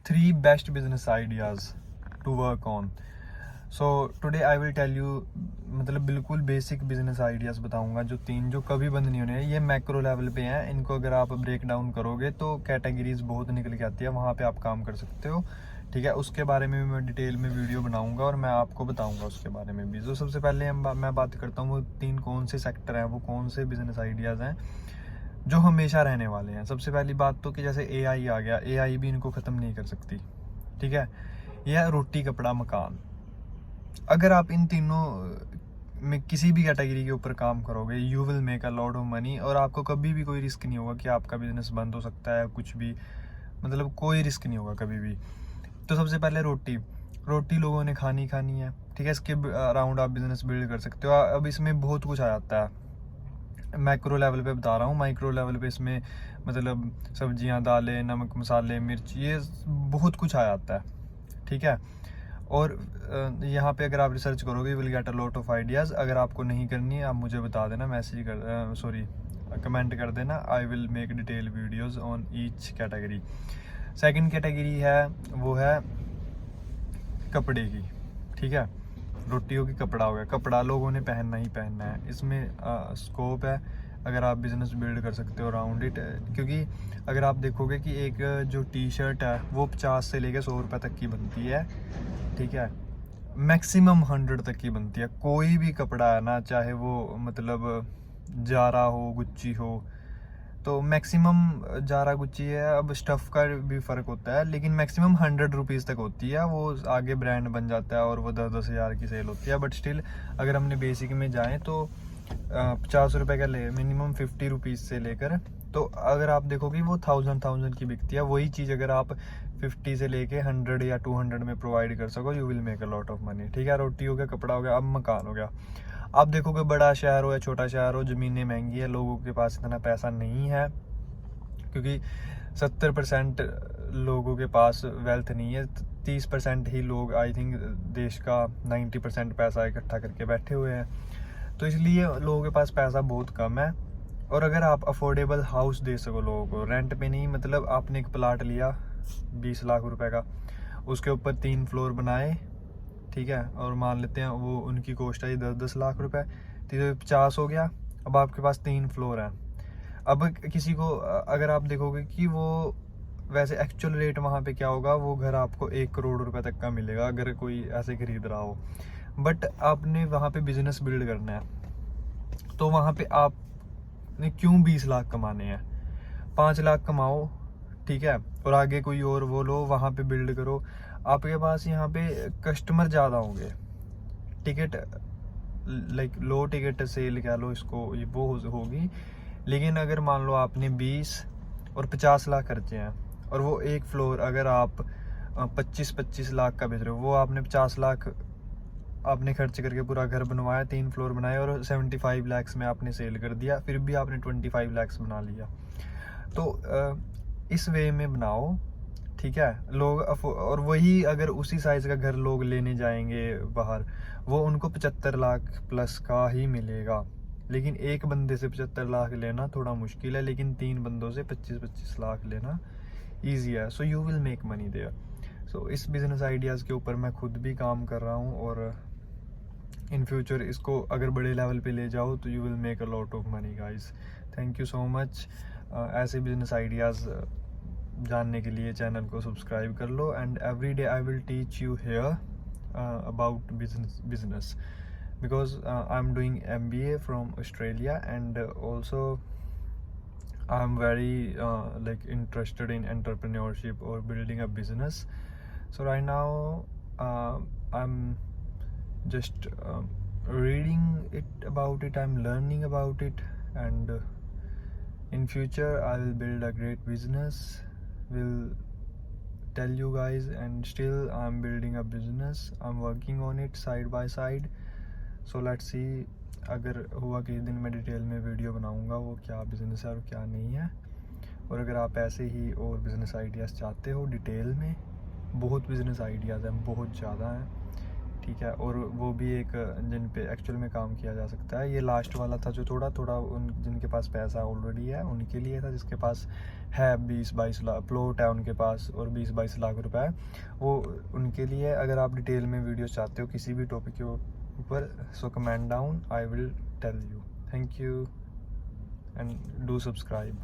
3 best business ideas to work on. So today I will tell you, मतलब बिल्कुल basic business ideas बताऊंगा जो 3 जो कभी बंद नहीं होने। ये मैक्रो लेवल पे हैं, इनको अगर आप ब्रेक डाउन करोगे तो कैटेगरीज बहुत निकल के आती है, वहाँ पे आप काम कर सकते हो। ठीक है, उसके बारे में भी मैं डिटेल में वीडियो बनाऊंगा और मैं आपको बताऊंगा उसके बारे में भी। तो सबसे पहले मैं बात करता हूँ वो 3 कौन से सेक्टर हैं, वो कौन से बिजनेस आइडियाज़ हैं जो हमेशा रहने वाले हैं। सबसे पहली बात तो कि जैसे AI आ गया, AI भी इनको ख़त्म नहीं कर सकती। ठीक है, यह रोटी कपड़ा मकान। अगर आप इन तीनों में किसी भी कैटेगरी के ऊपर काम करोगे, you will make a lot of money, और आपको कभी भी कोई रिस्क नहीं होगा कि आपका बिजनेस बंद हो सकता है, कुछ भी, मतलब कोई रिस्क नहीं होगा कभी भी। तो सबसे पहले रोटी लोगों ने खानी है। ठीक है, इसके अराउंड आप बिजनेस बिल्ड कर सकते हो। अब इसमें बहुत कुछ आ जाता है, मैक्रो लेवल पे बता रहा हूँ। माइक्रो लेवल पे इसमें मतलब सब्जियां, दालें, नमक, मसाले, मिर्च, ये बहुत कुछ आ जाता है। ठीक है, और यहाँ पे अगर आप रिसर्च करोगे will get a lot of ideas. अगर आपको नहीं करनी है आप मुझे बता देना, मैसेज कर कमेंट कर देना। I will make detail videos on each category. Second category है, वो है कपड़े की। ठीक है, रोटी होगी, कपड़ा हो गया। कपड़ा लोगों ने पहनना ही पहनना है, इसमें स्कोप है अगर आप बिजनेस बिल्ड कर सकते हो अराउंड इट। क्योंकि अगर आप देखोगे कि एक जो टी शर्ट है वो 50 से लेके 100 रुपये तक की बनती है। ठीक है, मैक्सिमम 100 तक की बनती है। कोई भी कपड़ा है ना, चाहे वो मतलब जारा हो, गुच्ची हो, तो मैक्सिमम जारा गुच्ची है। अब स्टफ़ का भी फ़र्क होता है, लेकिन मैक्सिमम 100 रुपीज़ तक होती है। वो आगे ब्रांड बन जाता है और वो 10-10 हज़ार की सेल होती है। बट स्टिल अगर हमने बेसिक में जाएँ तो 50 रुपये का ले मिनिमम 50 रुपीज़ से लेकर, तो अगर आप देखोगे वो 1000 की बिकती है। वही चीज़ अगर आप 50 से लेके 100 या 200 में प्रोवाइड कर सको, you will make a lot of money. ठीक है, रोटी हो गया, कपड़ा हो गया, अब मकान हो गया। आप देखोगे बड़ा शहर हो या छोटा शहर हो, ज़मीनें महंगी है, लोगों के पास इतना पैसा नहीं है, क्योंकि 70% लोगों के पास वेल्थ नहीं है। 30% ही लोग, आई थिंक देश का 90% पैसा इकट्ठा करके बैठे हुए हैं। तो इसलिए लोगों के पास पैसा बहुत कम है। और अगर आप अफोर्डेबल हाउस दे सको लोगों को, रेंट पे नहीं, मतलब आपने एक प्लाट लिया 20 लाख रुपए का, उसके ऊपर 3 फ्लोर बनाए। ठीक है, और मान लेते हैं वो उनकी कॉस्ट आई 10-10 लाख रुपए, तो 50 हो गया। अब आपके पास 3 फ्लोर है। अब किसी को अगर आप देखोगे कि वो वैसे एक्चुअल रेट वहाँ पे क्या होगा, वो घर आपको 1 करोड़ रुपए तक का मिलेगा अगर कोई ऐसे खरीद रहा हो। बट आपने वहाँ पे बिजनेस बिल्ड करना है, तो वहाँ पे आपने क्यों 20 लाख कमाने हैं, 5 लाख कमाओ। ठीक है, और आगे कोई और वो लो, वहाँ पे बिल्ड करो। आपके पास यहाँ पे कस्टमर ज़्यादा होंगे। Ticket like low ticket cell कह लो इसको, ये वो होगी। लेकिन अगर मान लो आपने 20 और 50 लाख खर्चे हैं, और वो एक फ्लोर अगर आप 25-25 लाख का बेच रहे हो, वो आपने 50 लाख आपने खर्च करके पूरा घर बनवाया, 3 फ्लोर बनाए, और 75 लैक्स में आपने सेल कर दिया, फिर भी आपने 25 लैक्स बना लिया। तो इस वे में बनाओ। ठीक है, लोग और वही अगर उसी साइज का घर लोग लेने जाएंगे बाहर, वो उनको 75 लाख प्लस का ही मिलेगा। लेकिन एक बंदे से 75 लाख लेना थोड़ा मुश्किल है, लेकिन 3 बंदों से 25-25 लाख लेना ईजी है। So you will make money there. So इस बिजनेस आइडियाज़ के ऊपर मैं खुद भी काम कर रहा हूँ, और इन फ्यूचर इसको अगर बड़े लेवल पे ले जाओ तो you will make a lot of money guys. Thank you so much. ऐसे बिजनेस आइडियाज़ जानने के लिए चैनल को सब्सक्राइब कर लो, and every day I will teach you here about business, because I'm doing MBA from Australia, and also I'm very like interested in entrepreneurship or building a business. So right now I'm just reading it about it, I'm learning about it, and in future I will build a great business, will tell you guys. And still I'm building a business, I'm working on it side by side. So let's see, अगर हुआ किसी दिन मैं detail में video बनाऊंगा वो क्या business है और क्या नहीं है। और अगर आप ऐसे ही और बिज़नेस आइडियाज़ चाहते हो डिटेल में, बहुत बिज़नेस आइडियाज़ हैं, बहुत ज़्यादा हैं। ठीक है, और वो भी एक जिन पे एक्चुअल में काम किया जा सकता है। ये लास्ट वाला था जो थोड़ा थोड़ा उन जिनके पास पैसा ऑलरेडी है उनके लिए था, जिसके पास है 20-22 लाख प्लॉट है उनके पास और 20-22 लाख रुपए है, वो उनके लिए। अगर आप डिटेल में वीडियो चाहते हो किसी भी टॉपिक के ऊपर, so comment down, I will tell you. Thank you and do subscribe.